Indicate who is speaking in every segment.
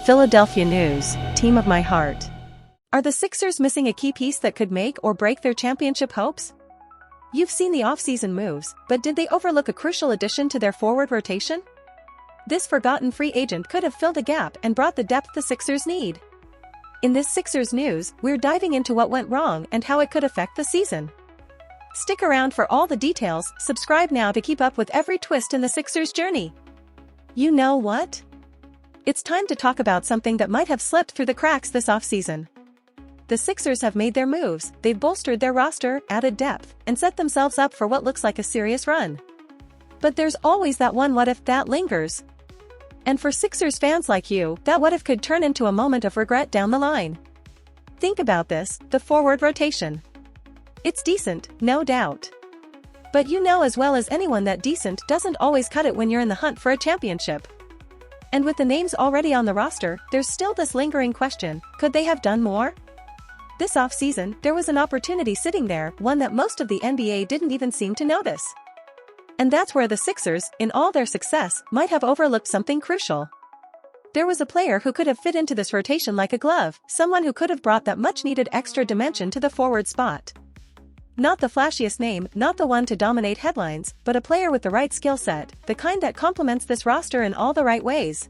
Speaker 1: Philadelphia News, team of my heart. Are the Sixers missing a key piece that could make or break their championship hopes? You've seen the offseason moves, but did they overlook a crucial addition to their forward rotation? This forgotten free agent could have filled a gap and brought the depth the Sixers need. In this Sixers news, we're diving into what went wrong and how it could affect the season. Stick around for all the details. Subscribe now to keep up with every twist in the Sixers' journey. You know what? It's time to talk about something that might have slipped through the cracks this offseason. The Sixers have made their moves, they've bolstered their roster, added depth, and set themselves up for what looks like a serious run. But there's always that one what if that lingers. And for Sixers fans like you, that what if could turn into a moment of regret down the line. Think about this, the forward rotation. It's decent, no doubt. But you know as well as anyone that decent doesn't always cut it when you're in the hunt for a championship. And with the names already on the roster, there's still this lingering question, could they have done more? This offseason, there was an opportunity sitting there, one that most of the NBA didn't even seem to notice. And that's where the Sixers, in all their success, might have overlooked something crucial. There was a player who could have fit into this rotation like a glove, someone who could have brought that much-needed extra dimension to the forward spot. Not the flashiest name, not the one to dominate headlines, but a player with the right skill set, the kind that complements this roster in all the right ways.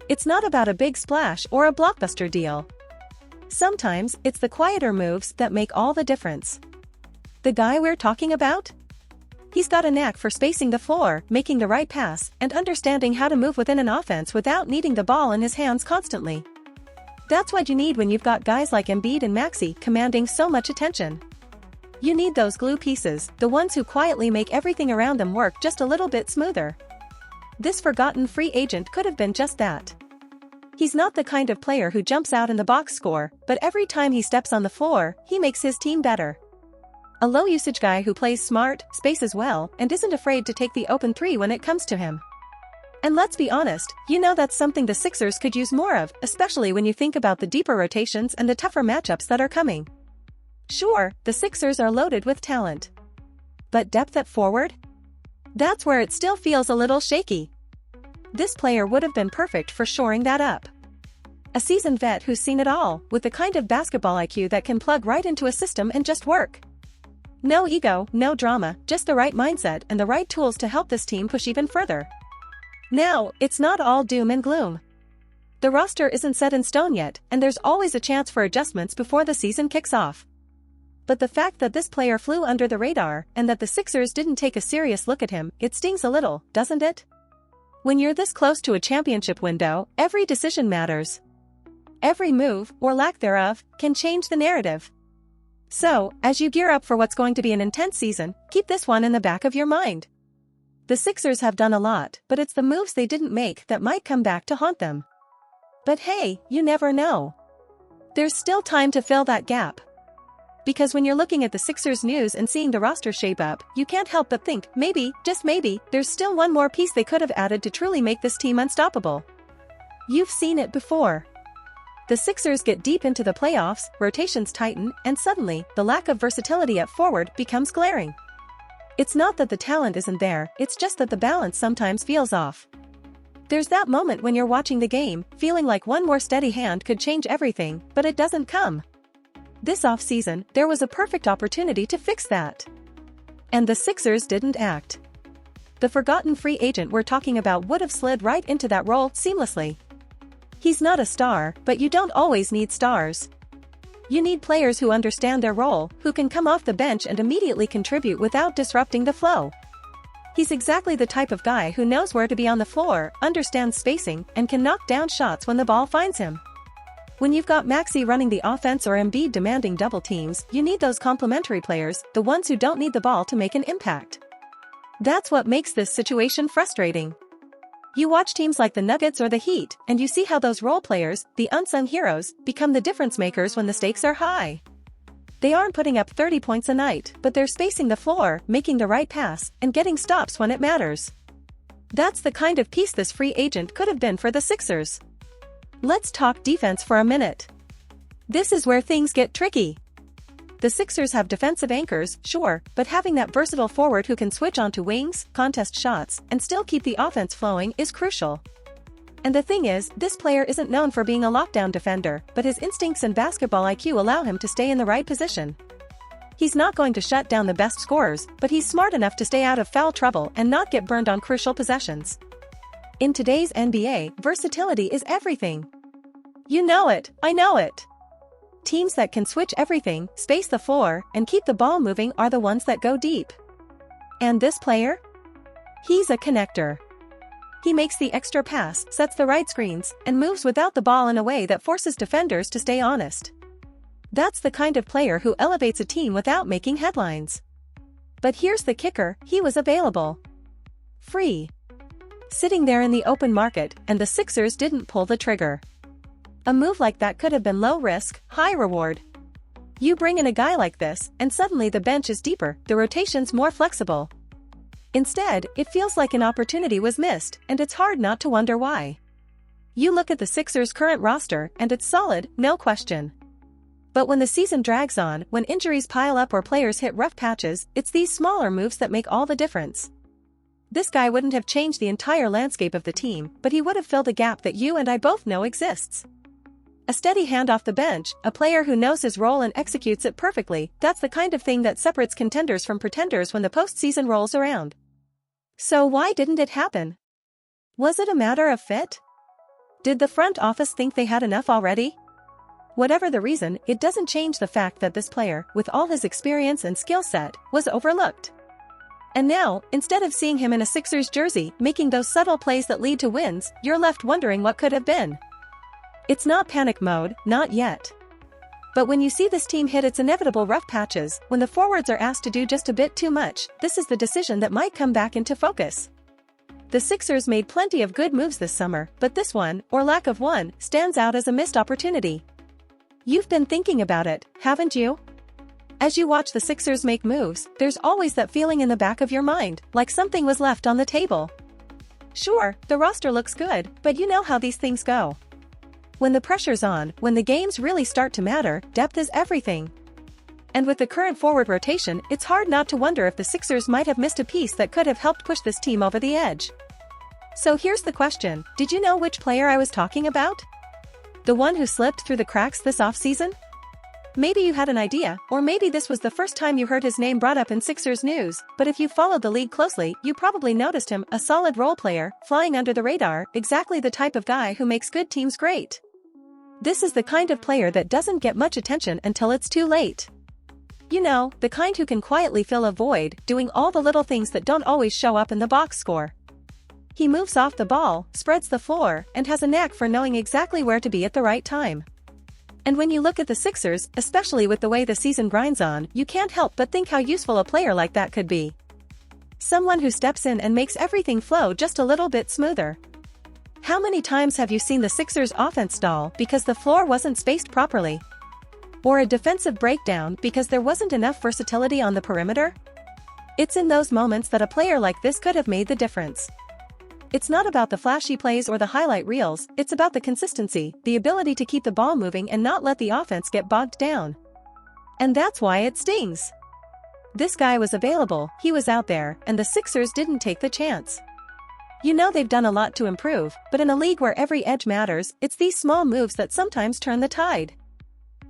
Speaker 1: It's not about a big splash or a blockbuster deal. Sometimes, it's the quieter moves that make all the difference. The guy we're talking about? He's got a knack for spacing the floor, making the right pass, and understanding how to move within an offense without needing the ball in his hands constantly. That's what you need when you've got guys like Embiid and Maxey commanding so much attention. You need those glue pieces, the ones who quietly make everything around them work just a little bit smoother. This forgotten free agent could have been just that. He's not the kind of player who jumps out in the box score, but every time he steps on the floor, he makes his team better. A low-usage guy who plays smart, spaces well, and isn't afraid to take the open three when it comes to him. And let's be honest, you know that's something the Sixers could use more of, especially when you think about the deeper rotations and the tougher matchups that are coming. Sure, the Sixers are loaded with talent. But depth at forward? That's where it still feels a little shaky. This player would have been perfect for shoring that up. A seasoned vet who's seen it all, with the kind of basketball IQ that can plug right into a system and just work. No ego, no drama, just the right mindset and the right tools to help this team push even further. Now, it's not all doom and gloom. The roster isn't set in stone yet, and there's always a chance for adjustments before the season kicks off. But the fact that this player flew under the radar, and that the Sixers didn't take a serious look at him, it stings a little, doesn't it? When you're this close to a championship window, every decision matters. Every move, or lack thereof, can change the narrative. So, as you gear up for what's going to be an intense season, keep this one in the back of your mind. The Sixers have done a lot, but it's the moves they didn't make that might come back to haunt them. But hey, you never know. There's still time to fill that gap. Because when you're looking at the Sixers news and seeing the roster shape up, you can't help but think, maybe, just maybe, there's still one more piece they could have added to truly make this team unstoppable. You've seen it before. The Sixers get deep into the playoffs, rotations tighten, and suddenly, the lack of versatility at forward becomes glaring. It's not that the talent isn't there, it's just that the balance sometimes feels off. There's that moment when you're watching the game, feeling like one more steady hand could change everything, but it doesn't come. This offseason, there was a perfect opportunity to fix that. And the Sixers didn't act. The forgotten free agent we're talking about would have slid right into that role seamlessly. He's not a star, but you don't always need stars. You need players who understand their role, who can come off the bench and immediately contribute without disrupting the flow. He's exactly the type of guy who knows where to be on the floor, understands spacing, and can knock down shots when the ball finds him. When you've got Maxey running the offense or Embiid demanding double teams, you need those complementary players, the ones who don't need the ball to make an impact. That's what makes this situation frustrating. You watch teams like the Nuggets or the Heat, and you see how those role players, the unsung heroes, become the difference makers when the stakes are high. They aren't putting up 30 points a night, but they're spacing the floor, making the right pass, and getting stops when it matters. That's the kind of piece this free agent could have been for the Sixers. Let's talk defense for a minute. This is where things get tricky. The Sixers have defensive anchors, sure, but having that versatile forward who can switch onto wings, contest shots, and still keep the offense flowing is crucial. And the thing is, this player isn't known for being a lockdown defender, but his instincts and basketball IQ allow him to stay in the right position. He's not going to shut down the best scorers, but he's smart enough to stay out of foul trouble and not get burned on crucial possessions. In today's NBA, versatility is everything. You know it, I know it. Teams that can switch everything, space the floor, and keep the ball moving are the ones that go deep. And this player? He's a connector. He makes the extra pass, sets the right screens, and moves without the ball in a way that forces defenders to stay honest. That's the kind of player who elevates a team without making headlines. But here's the kicker, he was available. Free. Sitting there in the open market, and the Sixers didn't pull the trigger. A move like that could have been low risk, high reward. You bring in a guy like this, and suddenly the bench is deeper, the rotation's more flexible. Instead, it feels like an opportunity was missed, and it's hard not to wonder why. You look at the Sixers' current roster, and it's solid, no question. But when the season drags on, when injuries pile up or players hit rough patches, it's these smaller moves that make all the difference. This guy wouldn't have changed the entire landscape of the team, but he would have filled a gap that you and I both know exists. A steady hand off the bench, a player who knows his role and executes it perfectly, that's the kind of thing that separates contenders from pretenders when the postseason rolls around. So why didn't it happen? Was it a matter of fit? Did the front office think they had enough already? Whatever the reason, it doesn't change the fact that this player, with all his experience and skill set, was overlooked. And now, instead of seeing him in a Sixers jersey, making those subtle plays that lead to wins, you're left wondering what could have been. It's not panic mode, not yet. But when you see this team hit its inevitable rough patches, when the forwards are asked to do just a bit too much, this is the decision that might come back into focus. The Sixers made plenty of good moves this summer, but this one, or lack of one, stands out as a missed opportunity. You've been thinking about it, haven't you? As you watch the Sixers make moves, there's always that feeling in the back of your mind, like something was left on the table. Sure, the roster looks good, but you know how these things go. When the pressure's on, when the games really start to matter, depth is everything. And with the current forward rotation, it's hard not to wonder if the Sixers might have missed a piece that could have helped push this team over the edge. So here's the question, did you know which player I was talking about? The one who slipped through the cracks this offseason? Maybe you had an idea, or maybe this was the first time you heard his name brought up in Sixers news, but if you followed the league closely, you probably noticed him, a solid role player, flying under the radar, exactly the type of guy who makes good teams great. This is the kind of player that doesn't get much attention until it's too late. You know, the kind who can quietly fill a void, doing all the little things that don't always show up in the box score. He moves off the ball, spreads the floor, and has a knack for knowing exactly where to be at the right time. And when you look at the Sixers, especially with the way the season grinds on, you can't help but think how useful a player like that could be. Someone who steps in and makes everything flow just a little bit smoother. How many times have you seen the Sixers' offense stall because the floor wasn't spaced properly? Or a defensive breakdown because there wasn't enough versatility on the perimeter? It's in those moments that a player like this could have made the difference. It's not about the flashy plays or the highlight reels, it's about the consistency, the ability to keep the ball moving and not let the offense get bogged down. And that's why it stings. This guy was available, he was out there, and the Sixers didn't take the chance. You know they've done a lot to improve, but in a league where every edge matters, it's these small moves that sometimes turn the tide.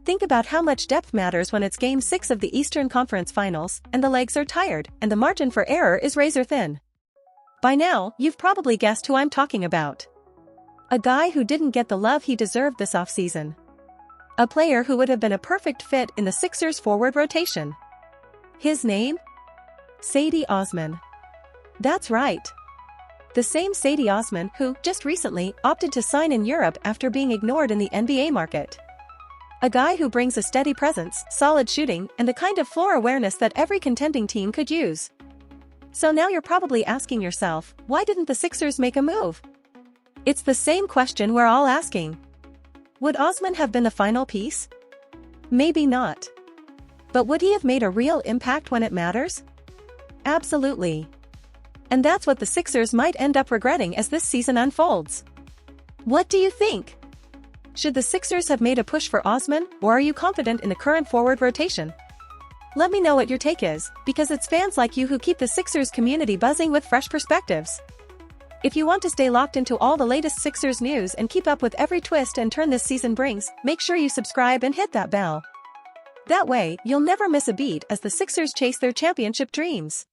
Speaker 1: Think about how much depth matters when it's Game 6 of the Eastern Conference Finals, and the legs are tired, and the margin for error is razor thin. By now, you've probably guessed who I'm talking about. A guy who didn't get the love he deserved this offseason. A player who would have been a perfect fit in the Sixers' forward rotation. His name? Cedi Osman. That's right. The same Cedi Osman who, just recently, opted to sign in Europe after being ignored in the NBA market. A guy who brings a steady presence, solid shooting, and the kind of floor awareness that every contending team could use. So now you're probably asking yourself, why didn't the Sixers make a move? It's the same question we're all asking. Would Osman have been the final piece? Maybe not. But would he have made a real impact when it matters? Absolutely. And that's what the Sixers might end up regretting as this season unfolds. What do you think? Should the Sixers have made a push for Osman, or are you confident in the current forward rotation? Let me know what your take is, because it's fans like you who keep the Sixers community buzzing with fresh perspectives. If you want to stay locked into all the latest Sixers news and keep up with every twist and turn this season brings, make sure you subscribe and hit that bell. That way, you'll never miss a beat as the Sixers chase their championship dreams.